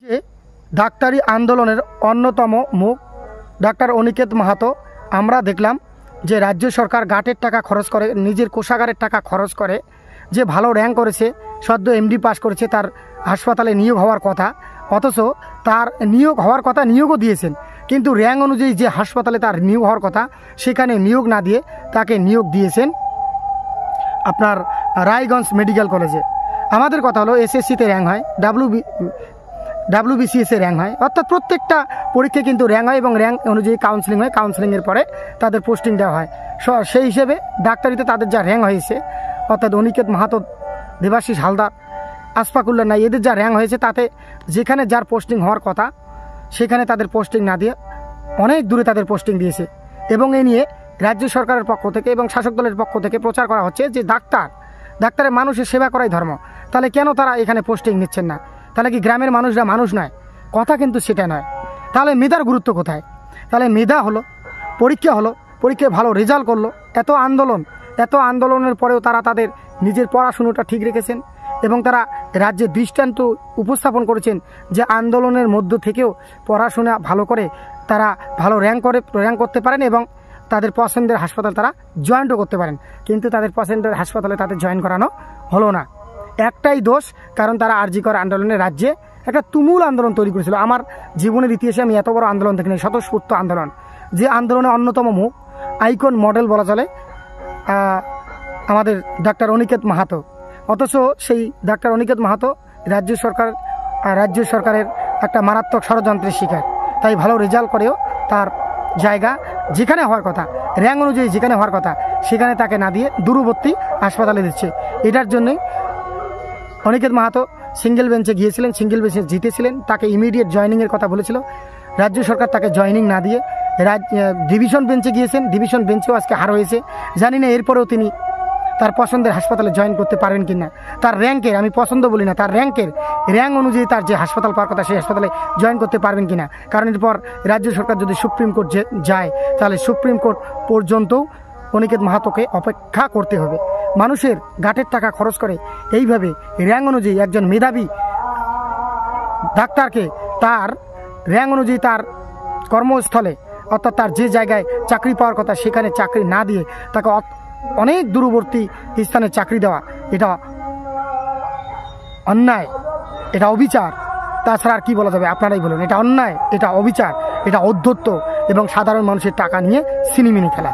যে ডাক্তারি আন্দোলনের অন্যতম মুখ ডাক্তার অনিকেত মাহাতো, আমরা দেখলাম যে রাজ্য সরকার গাটের টাকা খরচ করে, নিজের কোষাগারের টাকা খরচ করে যে ভালো র্যাঙ্ক করেছে, সদ্য এমডি পাস করেছে, তার হাসপাতালে নিয়োগ হওয়ার কথা, অথচ তার নিয়োগ হওয়ার কথা নিয়োগও দিয়েছেন, কিন্তু র্যাঙ্ক অনুযায়ী যে হাসপাতালে তার নিয়োগ হওয়ার কথা সেখানে নিয়োগ না দিয়ে তাকে নিয়োগ দিয়েছেন আপনার রায়গঞ্জ মেডিকেল কলেজে। আমাদের কথা হলো এসএসসিতে র্যাঙ্ক হয়, ডাব্লিউবিসিএসে র্যাঙ্ক হয়, অর্থাৎ প্রত্যেকটা পরীক্ষায় কিন্তু র্যাঙ্ক হয় এবং র্যাঙ্ক অনুযায়ী কাউন্সেলিং হয়, কাউন্সেলিংয়ের পরে তাদের পোস্টিং দেওয়া হয়। সেই হিসেবে ডাক্তারিতে তাদের যা র্যাঙ্ক হয়েছে, অর্থাৎ অনিকেত মাহাতো, দেবাশিস হালদার, আসফাকুল্লা নাই, এদের যা র্যাঙ্ক হয়েছে তাতে যেখানে যার পোস্টিং হওয়ার কথা সেখানে তাদের পোস্টিং না দিয়ে অনেক দূরে তাদের পোস্টিং দিয়েছে। এবং এই নিয়ে রাজ্য সরকারের পক্ষ থেকে এবং শাসক দলের পক্ষ থেকে প্রচার করা হচ্ছে যে ডাক্তারের মানুষের সেবা করাই ধর্ম, তাহলে কেন তারা এখানে পোস্টিং নিচ্ছেন না? তাহলে কি গ্রামের মানুষরা মানুষ নয়? কথা কিন্তু সেটা নয়। তাহলে মেধার গুরুত্ব কোথায়? তাহলে মেধা হলো, পরীক্ষায় ভালো রেজাল্ট করলো, এত আন্দোলনের পরেও তারা তাদের নিজের পড়াশুনোটা ঠিক রেখেছেন এবং তারা রাজ্যে দৃষ্টান্ত উপস্থাপন করেছেন যে আন্দোলনের মধ্য থেকেও পড়াশোনা ভালো করে তারা ভালো র্যাঙ্ক করতে পারেন এবং তাদের পছন্দের হাসপাতাল তারা জয়েন্টও করতে পারেন। কিন্তু তাদের পছন্দের হাসপাতালে তাদের জয়েন করানো হলো না। একটাই দোষ, কারণ তারা আরজি কর আন্দোলনের রাজ্যে একটা তুমুল আন্দোলন তৈরি করেছিল। আমার জীবনের ইতিহাসে আমি এত বড় আন্দোলন দেখিনি, স্বতঃস্ফূর্ত আন্দোলন, যে আন্দোলনের অন্যতম মুখ, আইকন মডেল বলা চলে আমাদের ডাক্তার অনিকেত মাহাতো। অথচ সেই ডাক্তার অনিকেত মাহাতো রাজ্য সরকারের একটা মারাত্মক ষড়যন্ত্রের শিকার। তাই ভালো রেজাল্ট করেও তার জায়গা যেখানে হওয়ার কথা, র্যাঙ্ক অনুযায়ী যেখানে হওয়ার কথা সেখানে তাকে না দিয়ে দূরবর্তী হাসপাতালে দিচ্ছে। এটার জন্যই অনিকেত মাহাতো সিঙ্গেল বেঞ্চে গিয়েছিলেন, সিঙ্গেল বেঞ্চে জিতেছিলেন, তাকে ইমিডিয়েট জয়েনিংয়ের কথা বলেছিল। রাজ্য সরকার তাকে জয়েনিং না দিয়ে ডিভিশন বেঞ্চে গিয়েছেন, ডিভিশন বেঞ্চেও আজকে হার হয়েছে। জানি না এরপরেও তিনি তার পছন্দের হাসপাতালে জয়েন করতে পারবেন কিনা। তার র্যাঙ্কের, আমি পছন্দ বলি না, তার র্যাঙ্ক অনুযায়ী তার যে হাসপাতাল পাওয়ার কথা সেই হাসপাতালে জয়েন করতে পারবেন কিনা। কারণ এরপর রাজ্য সরকার যদি সুপ্রিম কোর্ট যায় তাহলে সুপ্রিম কোর্ট পর্যন্তও অনিকেত মাহাতোকে অপেক্ষা করতে হবে। মানুষের গাটের টাকা খরচ করে এইভাবে র্যাঙ্ক অনুযায়ী একজন মেধাবী ডাক্তারকে তার র্যাঙ্ক অনুযায়ী তার কর্মস্থলে, অর্থাৎ তার যে জায়গায় চাকরি পাওয়ার কথা সেখানে চাকরি না দিয়ে তাকে অনেক দূরবর্তী স্থানে চাকরি দেওয়া, এটা অন্যায়, এটা অবিচার। তাছাড়া আর কি বলা যাবে? আপনারাই বলুন। এটা অন্যায়, এটা অবিচার, এটা অধ্যত্ত এবং সাধারণ মানুষের টাকা নিয়ে সিনেমিনি খেলা।